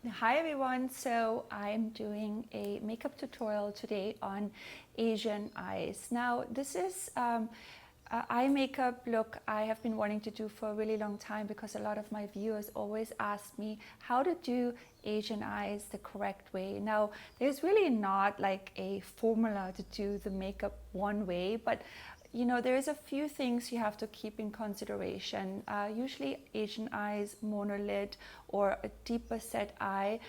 Hi everyone, so I'm doing a makeup tutorial today on Asian eyes. Now this is eye makeup look I have been wanting to do for a really long time because a lot of my viewers always ask me how to do Asian eyes the correct way. Now there's really not like a formula to do the makeup one way, but you know, there's a few things you have to keep in consideration. Usually Asian eyes, monolid, or a deeper set eye,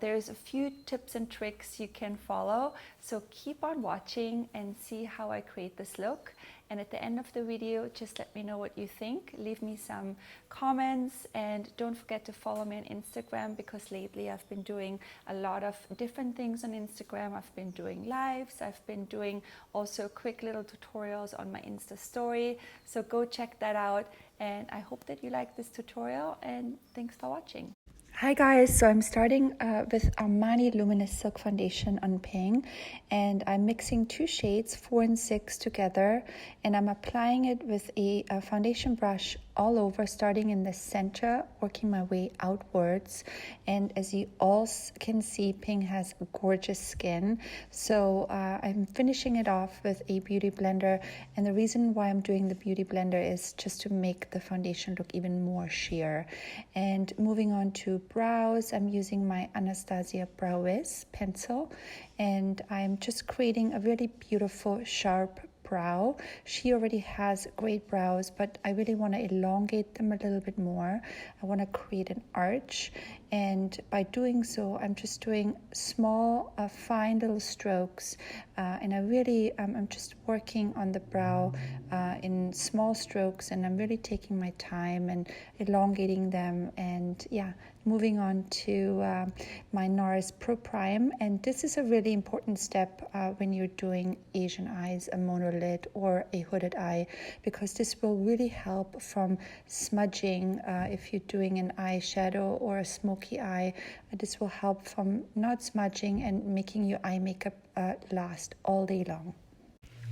there's a few tips and tricks you can follow. So keep on watching and see how I create this look. And at the end of the video, just let me know what you think. Leave me some comments and don't forget to follow me on Instagram because lately I've been doing a lot of different things on Instagram. I've been doing lives. I've been doing also quick little tutorials on my Insta story. So go check that out. And I hope that you like this tutorial and thanks for watching. Hi guys, so I'm starting with Armani Luminous Silk Foundation on Pink, and I'm mixing two shades, 4 and 6 together, and I'm applying it with a foundation brush all over, starting in the center, working my way outwards. And as you all can see, Pink has a gorgeous skin, so I'm finishing it off with a beauty blender, and the reason why I'm doing the beauty blender is just to make the foundation look even more sheer. And moving on to brows, I'm using my Anastasia Brow Wiz pencil, and I'm just creating a really beautiful sharp brow. She already has great brows, but I really want to elongate them a little bit more. I want to create an arch, and by doing so, I'm just doing small, fine little strokes, and I'm just working on the brow in small strokes, and I'm really taking my time and elongating them. And yeah, moving on to my Nars Pro Prime, and this is a really important step when you're doing Asian eyes, a monolid or a hooded eye, because this will really help from smudging. If you're doing an eyeshadow or a smoky eye, this will help from not smudging and making your eye makeup last all day long.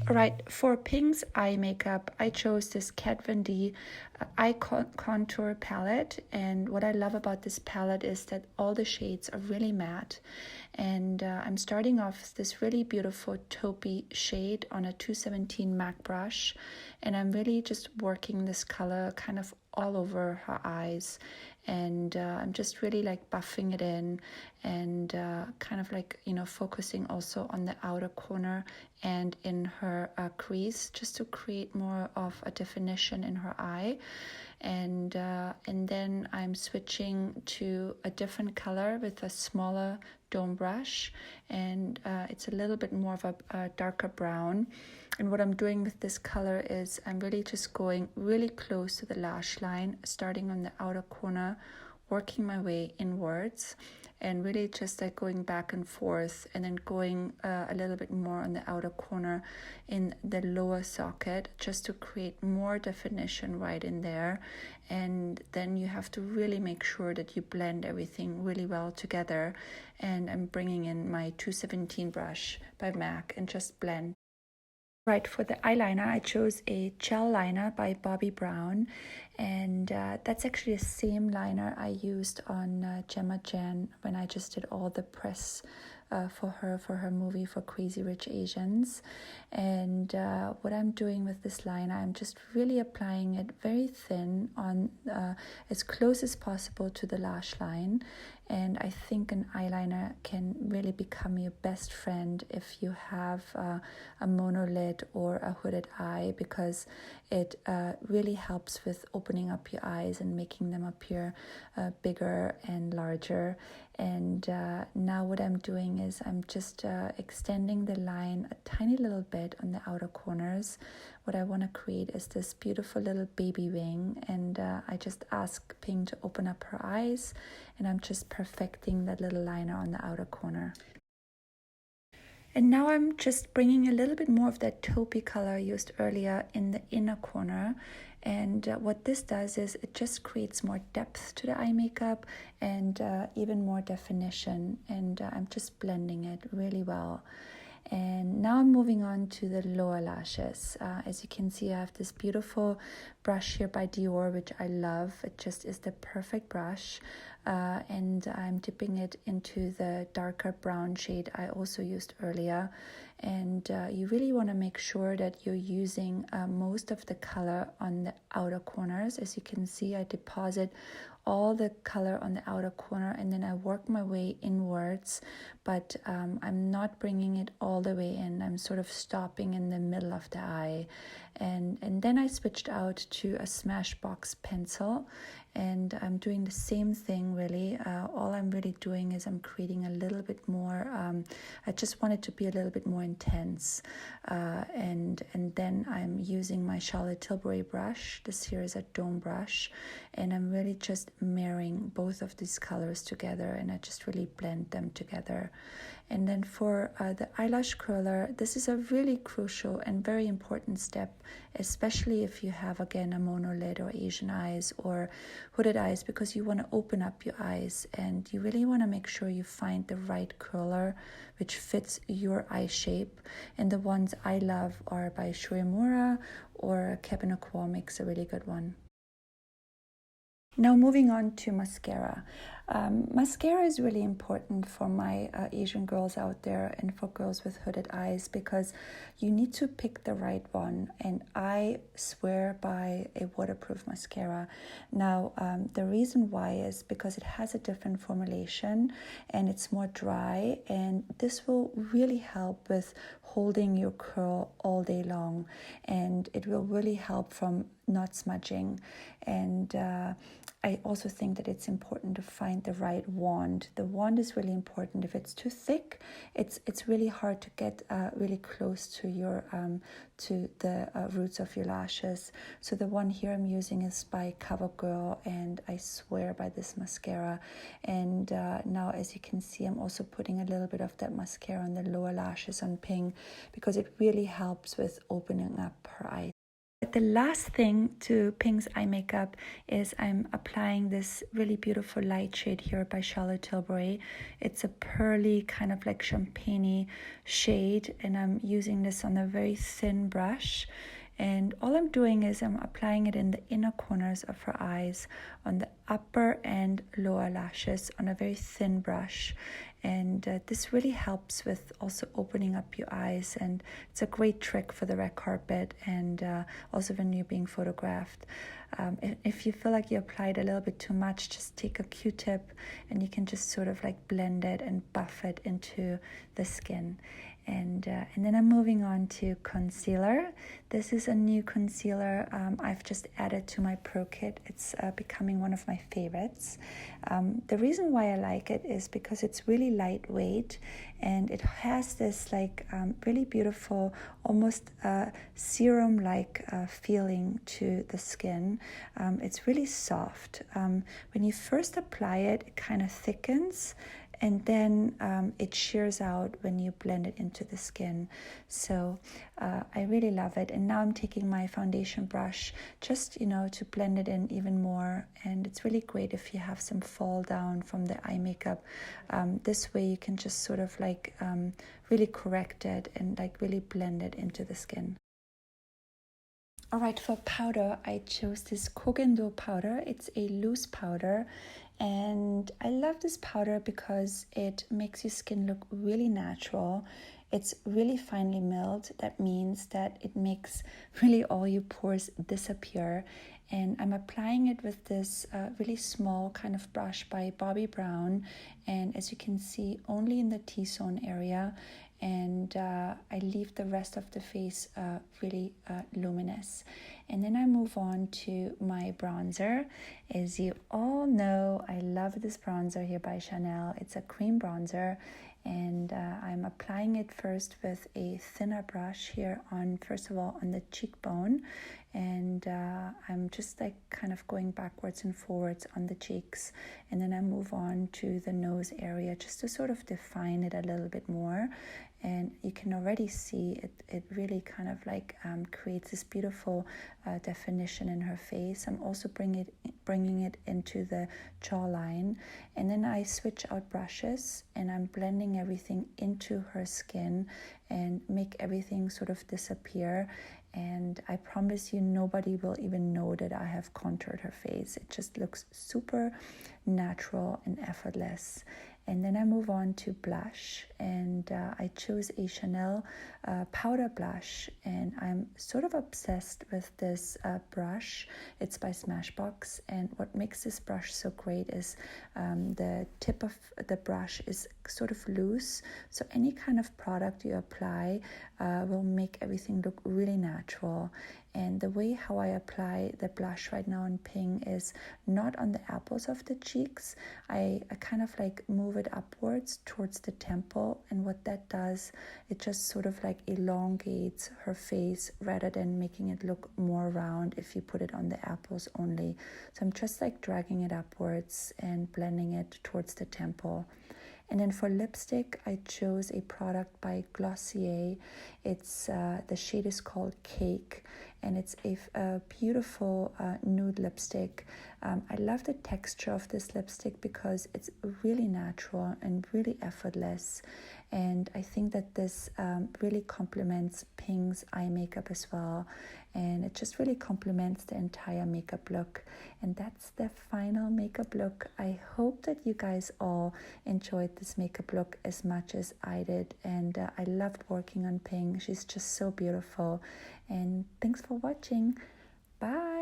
Alright, for Pink's eye makeup, I chose this Kat Von D eye contour palette, and what I love about this palette is that all the shades are really matte, and I'm starting off with this really beautiful taupey shade on a 217 MAC brush, and I'm really just working this color kind of all over her eyes, and I'm just really like buffing it in and kind of like, you know, focusing also on the outer corner and in her crease, just to create more of a definition in her eye. And then I'm switching to a different color with a smaller dome brush, and it's a little bit more of a darker brown. And what I'm doing with this color is I'm really just going really close to the lash line, starting on the outer corner, working my way inwards, and really just like going back and forth, and then going a little bit more on the outer corner in the lower socket, just to create more definition right in there. And then you have to really make sure that you blend everything really well together. And I'm bringing in my 217 brush by MAC and just blend. Right, for the eyeliner, I chose a gel liner by Bobbi Brown, and that's actually the same liner I used on Gemma Jan when I just did all the press for her movie for Crazy Rich Asians. And what I'm doing with this liner, I'm just really applying it very thin on as close as possible to the lash line. And I think an eyeliner can really become your best friend if you have a monolid or a hooded eye, because it really helps with opening up your eyes and making them appear bigger and larger. And now what I'm doing is I'm just extending the line a tiny little bit on the outer corners. What I want to create is this beautiful little baby wing, and I just ask Pink to open up her eyes, and I'm just perfecting that little liner on the outer corner. And now I'm just bringing a little bit more of that taupey color I used earlier in the inner corner. And what this does is it just creates more depth to the eye makeup and even more definition. And I'm just blending it really well. And now I'm moving on to the lower lashes. As you can see, I have this beautiful brush here by Dior, which I love. It just is the perfect brush. And I'm dipping it into the darker brown shade I also used earlier. And you really want to make sure that you're using most of the color on the outer corners. As you can see, I deposit all the color on the outer corner and then I work my way inwards, but I'm not bringing it all the way in. I'm sort of stopping in the middle of the eye, and then I switched out to a Smashbox pencil, and I'm doing the same thing really. All I'm really doing is I'm creating a little bit more, I just want it to be a little bit more intense, and then I'm using my Charlotte Tilbury brush. This here is a Dome brush, and I'm really just marrying both of these colors together, and I just really blend them together. And then for the eyelash curler, this is a really crucial and very important step, especially if you have, again, a monolid or Asian eyes or hooded eyes, because you want to open up your eyes and you really want to make sure you find the right curler which fits your eye shape. And the ones I love are by Shuemura, or Kevin Aqua makes a really good one. Now moving on to mascara. Mascara is really important for my Asian girls out there and for girls with hooded eyes, because you need to pick the right one, and I swear by a waterproof mascara. Now the reason why is because it has a different formulation and it's more dry, and this will really help with holding your curl all day long, and it will really help from not smudging. And I also think that it's important to find the right wand. The wand is really important. If it's too thick, it's really hard to get really close to your to the roots of your lashes. So the one here I'm using is by Covergirl, and I swear by this mascara. And now, as you can see, I'm also putting a little bit of that mascara on the lower lashes on Ping, because it really helps with opening up her eyes. The last thing to Ping's eye makeup is I'm applying this really beautiful light shade here by Charlotte Tilbury. It's a pearly kind of like champagne-y shade, and I'm using this on a very thin brush. And all I'm doing is I'm applying it in the inner corners of her eyes, on the upper and lower lashes, on a very thin brush. And this really helps with also opening up your eyes, and it's a great trick for the red carpet and also when you're being photographed. If you feel like you applied a little bit too much, just take a Q-tip and you can just sort of like blend it and buff it into the skin. And then I'm moving on to concealer. This is a new concealer I've just added to my Pro Kit. It's becoming one of my favorites. The reason why I like it is because it's really lightweight, and it has this like really beautiful, almost serum-like feeling to the skin. It's really soft. When you first apply it, it kind of thickens, and then it shears out when you blend it into the skin. So I really love it. And now I'm taking my foundation brush just, to blend it in even more. And it's really great if you have some fall down from the eye makeup. This way you can just sort of like really correct it and like really blend it into the skin. All right, for powder, I chose this Kogendo powder. It's a loose powder, and I love this powder because it makes your skin look really natural. It's really finely milled. That means that it makes really all your pores disappear. And I'm applying it with this really small kind of brush by Bobbi Brown. And as you can see, only in the T-zone area. And I leave the rest of the face really luminous. And then I move on to my bronzer. As you all know, I love this bronzer here by Chanel. It's a cream bronzer, and I'm applying it first with a thinner brush here on, first of all, on the cheekbone. And I'm just like kind of going backwards and forwards on the cheeks, and then I move on to the nose area just to sort of define it a little bit more. and you can already see it really kind of like creates this beautiful definition in her face. I'm also bringing it into the jawline, and then I switch out brushes and I'm blending everything into her skin and make everything sort of disappear. And I promise you, nobody will even know that I have contoured her face. It just looks super natural and effortless. And then I move on to blush, and I chose a Chanel powder blush, and I'm sort of obsessed with this brush. It's by Smashbox, and what makes this brush so great is the tip of the brush is sort of loose, so any kind of product you apply will make everything look really natural. And the way how I apply the blush right now in Pink is not on the apples of the cheeks. I kind of like move it upwards towards the temple, and what that does, it just sort of like elongates her face rather than making it look more round if you put it on the apples only. So I'm just like dragging it upwards and blending it towards the temple. And then for lipstick, I chose a product by Glossier. It's the shade is called Cake, and it's a beautiful nude lipstick. I love the texture of this lipstick because it's really natural and really effortless. And I think that this really complements Pink's eye makeup as well. And it just really complements the entire makeup look. And that's the final makeup look. I hope that you guys all enjoyed this makeup look as much as I did. And I loved working on Pink. She's just so beautiful. And thanks for watching. Bye.